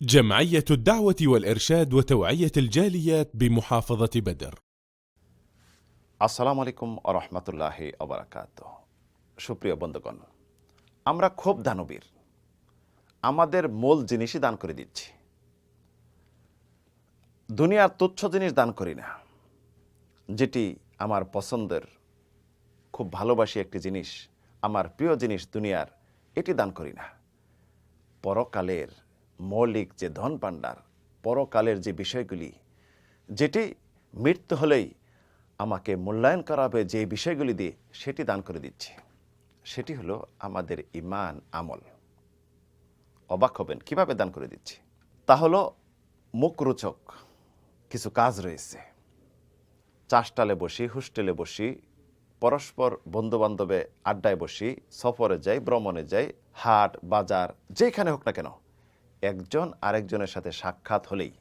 جمعية الدعوة والإرشاد وتوعية الجاليات بمحافظة بدر। আসসালামু আলাইকুম ওয়া রাহমাতুল্লাহি ওয়া বারাকাতুহু। সুপ্রিয় বন্ধুগণ, আমরা খুব দানবীর, আমাদের মূল জিনিসই দান করে দিচ্ছি। দুনিয়ার তুচ্ছ জিনিস দান করি না। যেটি আমার পছন্দের, খুব ভালোবাসি একটি জিনিস, আমার প্রিয় জিনিস দুনিয়ার, এটি দান করি না। পরকালের মৌলিক যে ধন ভাণ্ডার, পরকালের যে বিষয়গুলি, যেটি মৃত্যু হলেই আমাকে মূল্যায়ন করা হবে যে বিষয়গুলি দিয়ে, সেটি দান করে দিচ্ছি। সেটি হলো আমাদের ঈমান আমল। অবাক হবেন কিভাবে দান করে দিচ্ছি। তা হলো মুখরোচক কিছু কাজ রয়েছে। চাষটালে বসি, হোস্টেলে বসি, পরস্পর বন্ধুবান্ধবে আড্ডায় বসি, সফরে যাই, ভ্রমণে যাই, হাট বাজার যেখানে হোক না কেন, একজন আরেকজনের সাথে সাক্ষাৎ হলেই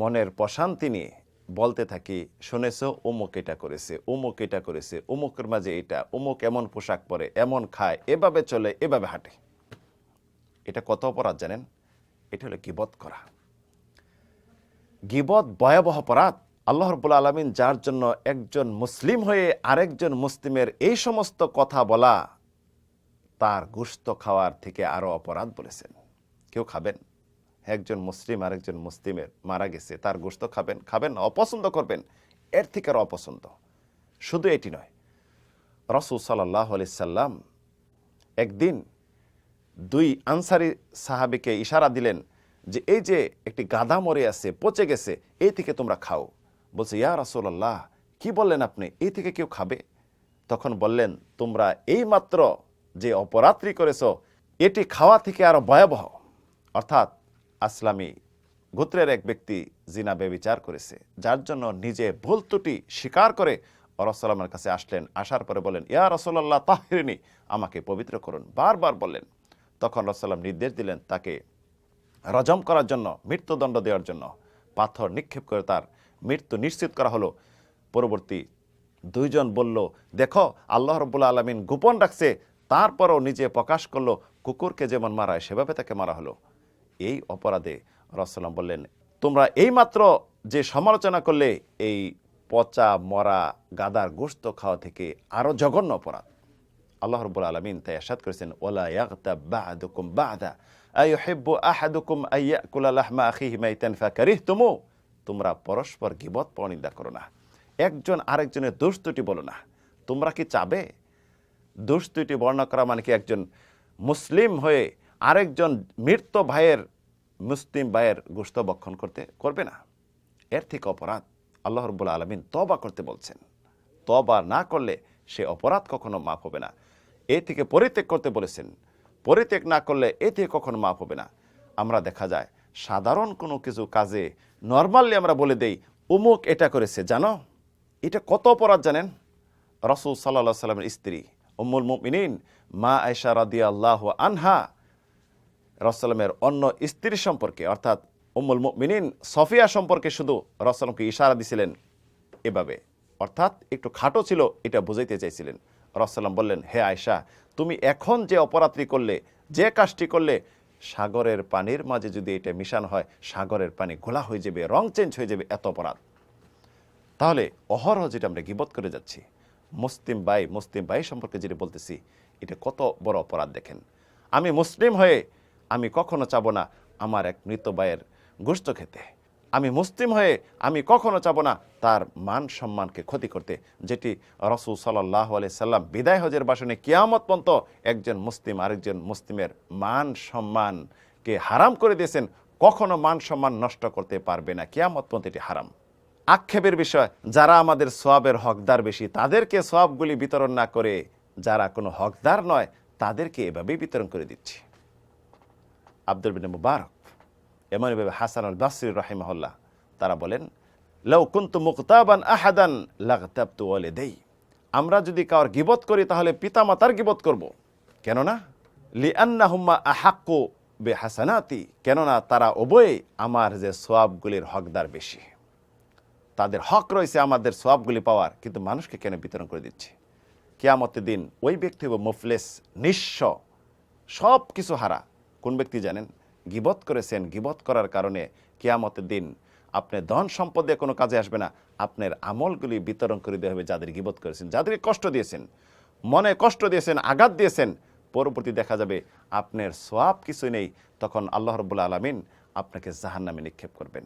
মনের প্রশান্তি নিয়ে বলতে থাকি, শুনেছ অমুক এটা করেছে, অমুক এটা করেছে, অমুকের মাঝে এটা, অমুক এমন পোশাক পরে, এমন খায়, এভাবে চলে, এভাবে হাঁটে। এটা কত অপরাধ জানেন? এটা হলো গীবত করা। গীবত ভয়াবহ অপরাধ। আল্লাহ রাব্বুল আলামিন যার জন্য একজন মুসলিম হয়ে আরেকজন মুসলিমের এই সমস্ত কথা বলা, তার গোশত খাওয়ার থেকে আরো অপরাধ বলেছেন। কেউ খাবেন? একজন মুসলিম আরেকজন মুসলিমের মারা গেছে, তার গোশত খাবেন? খাবেন না, অপছন্দ করবেন। এর থেকে আরো অপছন্দ। শুধু এটি নয়, রাসূল সাল্লাল্লাহু আলাইহি সাল্লাম একদিন দুই আনসারী সাহাবীকে ইশারা দিলেন যে এই যে একটি গাধা মরে আছে, পচে গেছে, এই থেকে তোমরা খাও। বলছে, ইয়া রাসূলুল্লাহ, কি বললেন আপনি? এই থেকে কেউ খাবে? তখন বললেন, তোমরা এই মাত্র যে অপরাধটি করেছো, এটি খাওয়া থেকে আরো ভয়াবহ। অর্থাৎ আসলামী গোত্রের এক ব্যক্তি জিনা ব্যভিচার করেছে, যার জন্য নিজে ভুল ত্রুটি স্বীকার করে রাসূলের কাছে আসলেন। আসার পরে বলেন, ইয়া রাসূলুল্লাহ তাহহিরনি, আমাকে পবিত্র করুন। বারবার বললেন। তখন রাসূল নির্দেশ দিলেন তাকে রজম করার জন্য, মৃত্যুদণ্ড দেওয়ার জন্য। পাথর নিক্ষেপ করে তার মৃত্যু নিশ্চিত করা হলো। পরবর্তী দুইজন বলল, দেখো আল্লাহ রাব্বুল আলামিন গোপন রাখছে, তারপরও নিজে প্রকাশ করলো, কুকুরকে যেমন মারা হয় সেভাবে তাকে মারা হলো। এই অপরাধে রাসূল বললেন, তোমরা এইমাত্র যে সমালোচনা করলে, এই পচা মরা গাদার গোশত খাওয়া থেকে আরো জঘন্য অপরাধ। আল্লাহ রাব্বুল আলামিন তাই ইরশাদ করেছেন, ওয়ালা ইয়াগতাব বা'দুকুম বা'দা আইয়ুহিব্বু আহাদুকুম আইয়াকুলা লাহমা আখিহি মাইতান ফাকারিহতুমু। তোমরা পরস্পর গীবত পরনিন্দা করো না, একজন আরেকজনের দোষ ত্রুটি বলো না। তোমরা কি চাবে দোষ ত্রুটি বর্ণনা করা মানে কি একজন মুসলিম হয়ে আরেকজন মৃত ভাইয়ের, মুসলিম ভাইয়ের গোশত ভক্ষণ করবে না? এর থেকে অপরাধ। আল্লাহ রাব্বুল আলামিন তওবা করতে বলছেন। তওবা না করলে সে অপরাধ কখনো মাফ হবে না। এ থেকে পরিত্যাগ করতে বলেছেন। পরিত্যাগ না করলে এ থেকে কখনো মাফ হবে না। আমরা দেখা যায় সাধারণ কোনো কিছু কাজে নরমালি আমরা বলে দেই, অমুক এটা করেছে, জানো এটা কত অপরাধ জানেন? রাসূল সাল্লাল্লাহু আলাইহি সাল্লামের স্ত্রী উম্মুল মুমিনিন মা আয়েশা রাদিয়াল্লাহু আনহা রাসূলের অন্য স্ত্রী সম্পর্কে, অর্থাৎ উম্মুল মুমিনিন সফিয়া সম্পর্কে শুধু রাসূলকে ইশারা দিছিলেন এভাবে, অর্থাৎ একটু খাটো ছিল এটা বুঝাইতে চাইছিলেন। রাসূল বললেন, হে আয়েশা, তুমি এখন যে অপরাধটি করলে, যে কাজটি করলে, সাগরের পানির মাঝে যদি এটা মিশানো হয়, সাগরের পানি ঘোলা হয়ে যাবে, রং চেঞ্জ হয়ে যাবে, এত অপরাধ। তাহলে অহরহ যেটা আমরা গীবত করে যাচ্ছি, মুসলিম ভাই সম্পর্কে যেটা বলতেছি, এটা কত বড় অপরাধ দেখেন। আমি মুসলিম হয়ে আমি কখনো চাবো না আমার এক মৃত ভাইয়ের গোশত খেতে। আমি মুসলিম হয়ে আমি কখনো চাবো না তার মান সম্মানকে ক্ষতি করতে, যেটি রাসূল সাল্লাল্লাহু আলাইহি সাল্লাম বিদায় হজের ভাষণে কিয়ামত পর্যন্ত একজন মুসলিম আরেকজন মুসলিমের মান সম্মানকে হারাম করে দিয়েছেন। কখনো মান সম্মান নষ্ট করতে পারবে না, কিয়ামত পর্যন্ত এটি হারাম। আক্ষেপের বিষয়, যারা আমাদের সওয়াবের হকদার বেশি, তাদেরকে সওয়াবগুলি বিতরণ না করে যারা কোনো হকদার নয় তাদেরকে এভাবেই বিতরণ করে দিচ্ছি। আব্দুল বিন মুবারক, এমনভাবে হাসান আল বাসরি রাহিমাহুল্লাহ, তারা বলেন, লাউ কুনতু মুকতাবান আহাদান লাগতাবতু ওয়ালিদাই। আমরা যদি কাউর গীবত করি তাহলে পিতামাতার গীবত করব। কেননা লিআন্নাহুমা আহাক্কু বিহাসানাতি, কেননা তারা উভয়ে আমার যে সওয়াবগুলির হকদার বেশি, তাদের হক রয়েছে আমাদের সওয়াবগুলি পাওয়ার, কিন্তু মানুষকে কেন বিতরণ করে দিচ্ছে? কিয়ামতের দিন ওই ব্যক্তি হবে মুফলেস, নিঃস্ব, সব কিছু হারা। কোন ব্যক্তি জানেন? গীবত করেছেন, গীবত করার কারণে কিয়ামতের দিন আপনার ধন সম্পদে কোনো কাজে আসবে না, আপনার আমলগুলি বিতরণ করে দেওয়া হবে যাদের গীবত করেছেন, যাদেরকে কষ্ট দিয়েছেন, মনে কষ্ট দিয়েছেন, আঘাত দিয়েছেন, পরবর্তী দেখা যাবে আপনার সওয়াব কিছু নেই, তখন আল্লাহ রাব্বুল আলামিন আপনাকে জাহান্নামে নিক্ষেপ করবেন।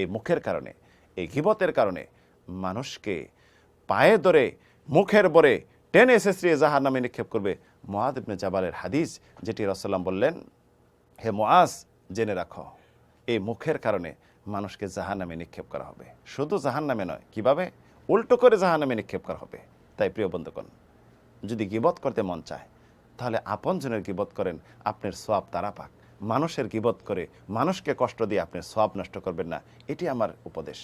এই মুখের কারণে, এই গীবতের কারণে মানুষকে পায়ে ধরে মুখের বরে টেনে ছেঁচড়িয়ে জাহান্নামে নিক্ষেপ করবে। মুআয ইবনে জাবালের হাদিস, যেটি রাসূলুল্লাহ বললেন, হে মুআজ, জেনে রাখো এই মুখের কারণে মানুষকে জাহান্নামে নিক্ষেপ করা হবে। শুধু জাহান্নামে নয়, কিভাবে? উল্টো করে জাহান্নামে নিক্ষেপ করা হবে। তাই প্রিয় বন্ধুগণ, যদি গীবত করতে মন চায় তাহলে আপনজনের গীবত করেন, আপনার সওয়াব তারা পাক। মানুষের গীবত করে মানুষকে কষ্ট দিয়ে আপনার সওয়াব নষ্ট করবেন না, এটি আমার উপদেশ।